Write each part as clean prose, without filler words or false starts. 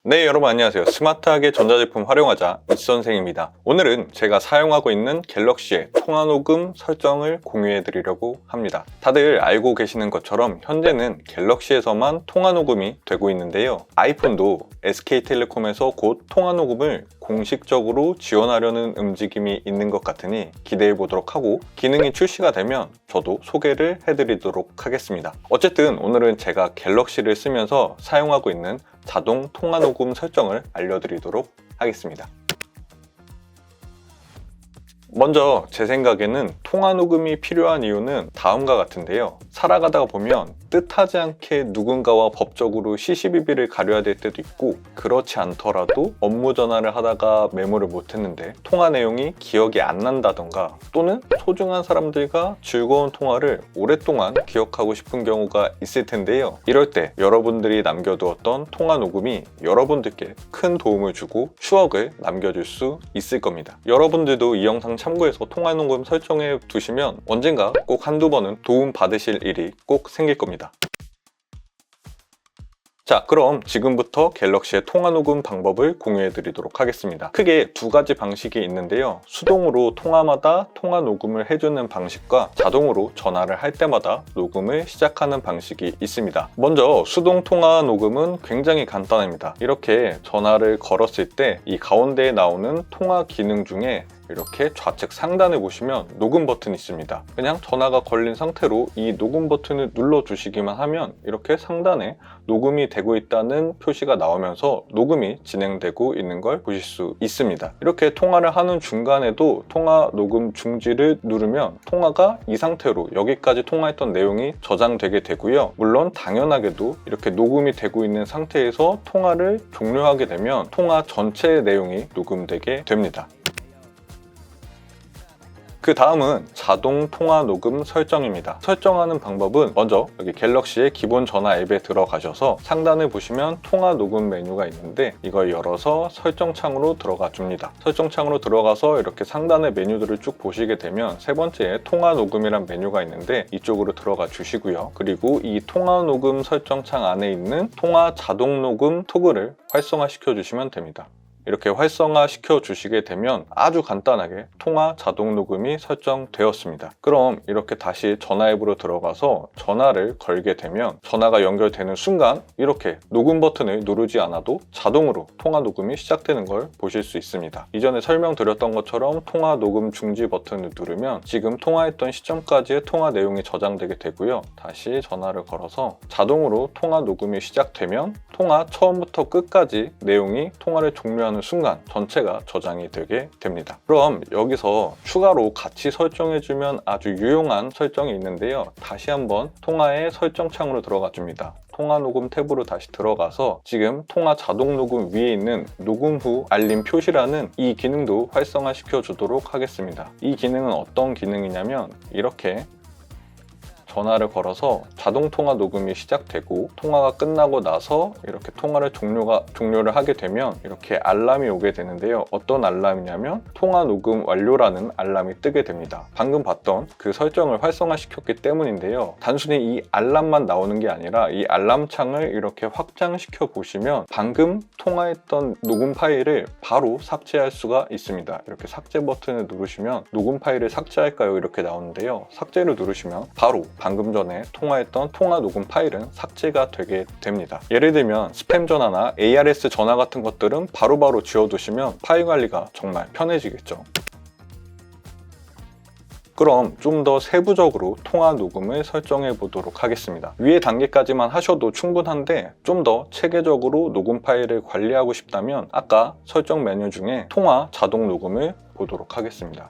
네, 여러분 안녕하세요. 스마트하게 전자제품 활용하자 이선생입니다. 오늘은 제가 사용하고 있는 갤럭시의 통화녹음 설정을 공유해 드리려고 합니다. 다들 알고 계시는 것처럼 현재는 갤럭시에서만 통화녹음이 되고 있는데요. 아이폰도 SK텔레콤에서 곧 통화녹음을 공식적으로 지원하려는 움직임이 있는 것 같으니 기대해 보도록 하고, 기능이 출시가 되면 저도 소개를 해드리도록 하겠습니다. 어쨌든 오늘은 제가 갤럭시를 쓰면서 사용하고 있는 자동 통화 녹음 설정을 알려드리도록 하겠습니다. 먼저 제 생각에는 통화 녹음이 필요한 이유는 다음과 같은데요. 살아가다가 보면 뜻하지 않게 누군가와 법적으로 시시비비를 가려야 될 때도 있고, 그렇지 않더라도 업무 전화를 하다가 메모를 못했는데 통화 내용이 기억이 안 난다던가, 또는 소중한 사람들과 즐거운 통화를 오랫동안 기억하고 싶은 경우가 있을 텐데요. 이럴 때 여러분들이 남겨두었던 통화 녹음이 여러분들께 큰 도움을 주고 추억을 남겨줄 수 있을 겁니다. 여러분들도 이 영상 참고해서 통화 녹음 설정해 두시면 언젠가 꼭 한두 번은 도움 받으실 일이 꼭 생길 겁니다. 자, 그럼 지금부터 갤럭시의 통화 녹음 방법을 공유해 드리도록 하겠습니다. 크게 두 가지 방식이 있는데요. 수동으로 통화마다 통화 녹음을 해주는 방식과 자동으로 전화를 할 때마다 녹음을 시작하는 방식이 있습니다. 먼저 수동 통화 녹음은 굉장히 간단합니다. 이렇게 전화를 걸었을 때 이 가운데에 나오는 통화 기능 중에 이렇게 좌측 상단에 보시면 녹음 버튼이 있습니다. 그냥 전화가 걸린 상태로 이 녹음 버튼을 눌러주시기만 하면 이렇게 상단에 녹음이 되고 있다는 표시가 나오면서 녹음이 진행되고 있는 걸 보실 수 있습니다. 이렇게 통화를 하는 중간에도 통화 녹음 중지를 누르면 통화가 이 상태로 여기까지 통화했던 내용이 저장되게 되고요. 물론 당연하게도 이렇게 녹음이 되고 있는 상태에서 통화를 종료하게 되면 통화 전체의 내용이 녹음되게 됩니다. 그 다음은 자동 통화 녹음 설정입니다. 설정하는 방법은 먼저 여기 갤럭시의 기본 전화 앱에 들어가셔서 상단에 보시면 통화 녹음 메뉴가 있는데 이걸 열어서 설정 창으로 들어가 줍니다. 설정 창으로 들어가서 이렇게 상단의 메뉴들을 쭉 보시게 되면 세 번째에 통화 녹음이란 메뉴가 있는데 이쪽으로 들어가 주시고요. 그리고 이 통화 녹음 설정 창 안에 있는 통화 자동 녹음 토글을 활성화시켜 주시면 됩니다. 이렇게 활성화시켜 주시게 되면 아주 간단하게 통화 자동 녹음이 설정되었습니다. 그럼 이렇게 다시 전화 앱으로 들어가서 전화를 걸게 되면 전화가 연결되는 순간 이렇게 녹음 버튼을 누르지 않아도 자동으로 통화 녹음이 시작되는 걸 보실 수 있습니다. 이전에 설명드렸던 것처럼 통화 녹음 중지 버튼을 누르면 지금 통화했던 시점까지의 통화 내용이 저장되게 되고요. 다시 전화를 걸어서 자동으로 통화 녹음이 시작되면 통화 처음부터 끝까지 내용이 통화를 종료하는 순간 전체가 저장이 되게 됩니다. 그럼 여기서 추가로 같이 설정해주면 아주 유용한 설정이 있는데요. 다시 한번 통화의 설정 창으로 들어가 줍니다. 통화 녹음 탭으로 다시 들어가서 지금 통화 자동 녹음 위에 있는 녹음 후 알림 표시라는 이 기능도 활성화시켜 주도록 하겠습니다. 이 기능은 어떤 기능이냐면 이렇게 전화를 걸어서 자동 통화 녹음이 시작되고 통화가 끝나고 나서 이렇게 통화를 종료를 하게 되면 이렇게 알람이 오게 되는데요. 어떤 알람이냐면 통화 녹음 완료라는 알람이 뜨게 됩니다. 방금 봤던 그 설정을 활성화시켰기 때문인데요. 단순히 이 알람만 나오는 게 아니라 이 알람 창을 이렇게 확장시켜 보시면 방금 통화했던 녹음 파일을 바로 삭제할 수가 있습니다. 이렇게 삭제 버튼을 누르시면 녹음 파일을 삭제할까요? 이렇게 나오는데요. 삭제를 누르시면 바로 방금 전에 통화했던 통화 녹음 파일은 삭제가 되게 됩니다. 예를 들면 스팸 전화나 ARS 전화 같은 것들은 바로바로 지워두시면 파일 관리가 정말 편해지겠죠. 그럼 좀 더 세부적으로 통화 녹음을 설정해 보도록 하겠습니다. 위의 단계까지만 하셔도 충분한데 좀 더 체계적으로 녹음 파일을 관리하고 싶다면 아까 설정 메뉴 중에 통화 자동 녹음을 보도록 하겠습니다.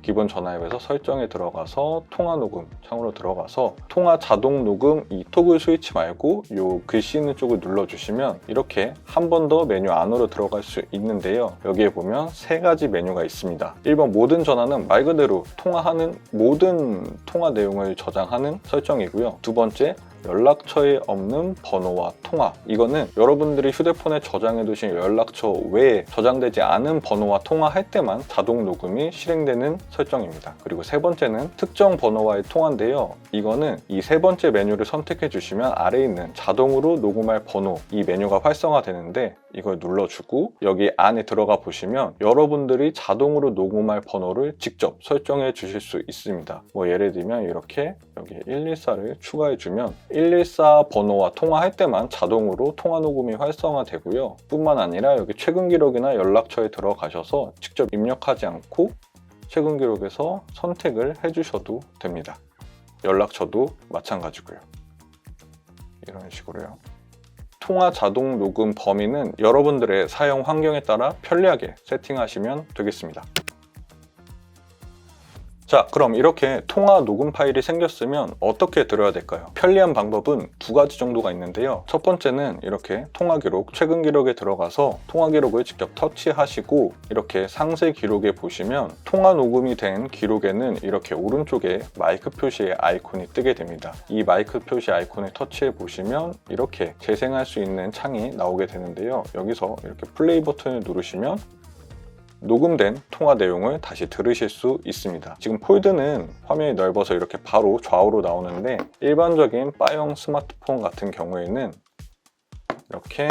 기본 전화 앱에서 설정에 들어가서 통화 녹음 창으로 들어가서 통화 자동 녹음 이 토글 스위치 말고 이 글씨 있는 쪽을 눌러주시면 이렇게 한 번 더 메뉴 안으로 들어갈 수 있는데요. 여기에 보면 세 가지 메뉴가 있습니다. 1번 모든 전화는 말 그대로 통화하는 모든 통화 내용을 저장하는 설정이고요. 두 번째 연락처에 없는 번호와 통화, 이거는 여러분들이 휴대폰에 저장해 두신 연락처 외에 저장되지 않은 번호와 통화할 때만 자동 녹음이 실행되는 설정입니다. 그리고 세 번째는 특정 번호와의 통화인데요. 이거는 이 세 번째 메뉴를 선택해 주시면 아래에 있는 자동으로 녹음할 번호, 이 메뉴가 활성화되는데 이걸 눌러주고 여기 안에 들어가 보시면 여러분들이 자동으로 녹음할 번호를 직접 설정해 주실 수 있습니다. 뭐 예를 들면 이렇게 여기 114를 추가해 주면 114 번호와 통화할 때만 자동으로 통화 녹음이 활성화되고요. 뿐만 아니라 여기 최근 기록이나 연락처에 들어가셔서 직접 입력하지 않고 최근 기록에서 선택을 해 주셔도 됩니다. 연락처도 마찬가지고요. 이런 식으로요. 통화 자동 녹음 범위는 여러분들의 사용 환경에 따라 편리하게 세팅하시면 되겠습니다. 자, 그럼 이렇게 통화 녹음 파일이 생겼으면 어떻게 들어야 될까요? 편리한 방법은 두 가지 정도가 있는데요. 첫 번째는 이렇게 통화 기록, 최근 기록에 들어가서 통화 기록을 직접 터치하시고 이렇게 상세 기록에 보시면 통화 녹음이 된 기록에는 이렇게 오른쪽에 마이크 표시의 아이콘이 뜨게 됩니다. 이 마이크 표시 아이콘을 터치해 보시면 이렇게 재생할 수 있는 창이 나오게 되는데요. 여기서 이렇게 플레이 버튼을 누르시면 녹음된 통화 내용을 다시 들으실 수 있습니다. 지금 폴드는 화면이 넓어서 이렇게 바로 좌우로 나오는데 일반적인 바형 스마트폰 같은 경우에는 이렇게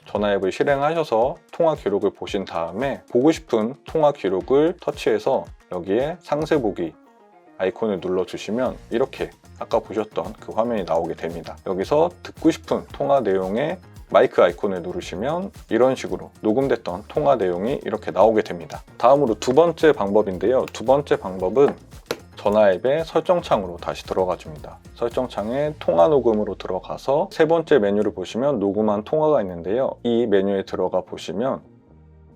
전화 앱을 실행하셔서 통화 기록을 보신 다음에 보고 싶은 통화 기록을 터치해서 여기에 상세 보기 아이콘을 눌러주시면 이렇게 아까 보셨던 그 화면이 나오게 됩니다. 여기서 듣고 싶은 통화 내용의 마이크 아이콘을 누르시면 이런 식으로 녹음됐던 통화 내용이 이렇게 나오게 됩니다. 다음으로 두 번째 방법인데요. 두 번째 방법은 전화 앱의 설정창으로 다시 들어가 줍니다. 설정창에 통화 녹음으로 들어가서 세 번째 메뉴를 보시면 녹음한 통화가 있는데요. 이 메뉴에 들어가 보시면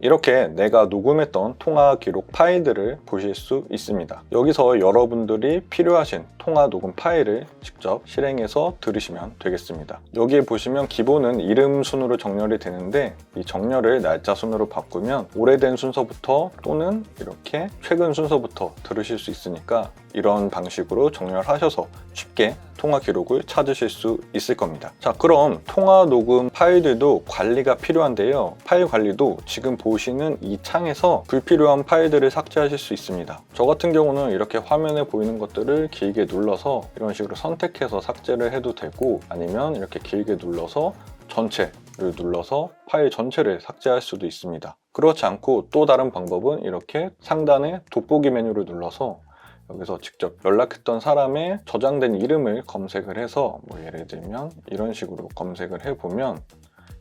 이렇게 내가 녹음했던 통화 기록 파일들을 보실 수 있습니다. 여기서 여러분들이 필요하신 통화 녹음 파일을 직접 실행해서 들으시면 되겠습니다. 여기에 보시면 기본은 이름 순으로 정렬이 되는데 이 정렬을 날짜 순으로 바꾸면 오래된 순서부터 또는 이렇게 최근 순서부터 들으실 수 있으니까 이런 방식으로 정렬하셔서 쉽게 통화 기록을 찾으실 수 있을 겁니다. 자, 그럼 통화 녹음 파일들도 관리가 필요한데요. 파일 관리도 지금 보시는 이 창에서 불필요한 파일들을 삭제하실 수 있습니다. 저 같은 경우는 이렇게 화면에 보이는 것들을 길게 눌러서 이런 식으로 선택해서 삭제를 해도 되고 아니면 이렇게 길게 눌러서 전체를 눌러서 파일 전체를 삭제할 수도 있습니다. 그렇지 않고 또 다른 방법은 이렇게 상단에 돋보기 메뉴를 눌러서 여기서 직접 연락했던 사람의 저장된 이름을 검색을 해서 뭐 예를 들면 이런 식으로 검색을 해보면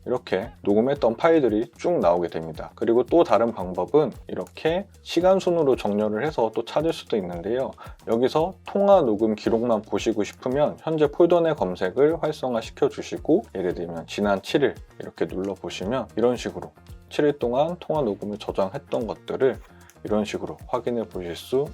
이렇게 녹음했던 파일들이 쭉 나오게 됩니다. 그리고 또 다른 방법은 이렇게 시간 순으로 정렬을 해서 또 찾을 수도 있는데요. 여기서 통화 녹음 기록만 보시고 싶으면 현재 폴더 내 검색을 활성화 시켜 주시고 예를 들면 지난 7일 이렇게 눌러 보시면 이런 식으로 7일 동안 통화 녹음을 저장했던 것들을 이런 식으로 확인해 보실 수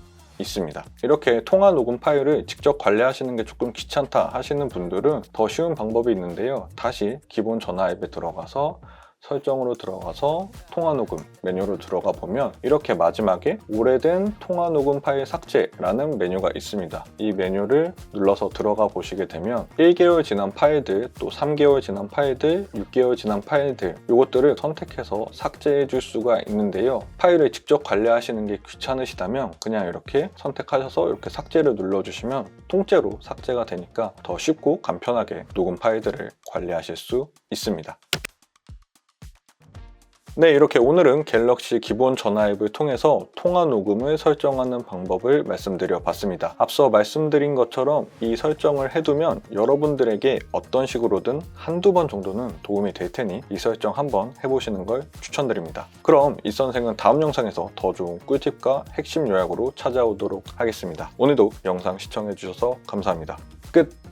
있습니다. 이렇게 통화 녹음 파일을 직접 관리하시는 게 조금 귀찮다 하시는 분들은 더 쉬운 방법이 있는데요. 다시 기본 전화 앱에 들어가서 설정으로 들어가서 통화 녹음 메뉴로 들어가 보면 이렇게 마지막에 오래된 통화 녹음 파일 삭제라는 메뉴가 있습니다. 이 메뉴를 눌러서 들어가 보시게 되면 1개월 지난 파일들, 또 3개월 지난 파일들, 6개월 지난 파일들 이것들을 선택해서 삭제해 줄 수가 있는데요. 파일을 직접 관리하시는 게 귀찮으시다면 그냥 이렇게 선택하셔서 이렇게 삭제를 눌러주시면 통째로 삭제가 되니까 더 쉽고 간편하게 녹음 파일들을 관리하실 수 있습니다. 네, 이렇게 오늘은 갤럭시 기본 전화 앱을 통해서 통화 녹음을 설정하는 방법을 말씀드려 봤습니다. 앞서 말씀드린 것처럼 이 설정을 해두면 여러분들에게 어떤 식으로든 한두 번 정도는 도움이 될 테니 이 설정 한번 해보시는 걸 추천드립니다. 그럼 이 선생은 다음 영상에서 더 좋은 꿀팁과 핵심 요약으로 찾아오도록 하겠습니다. 오늘도 영상 시청해주셔서 감사합니다. 끝!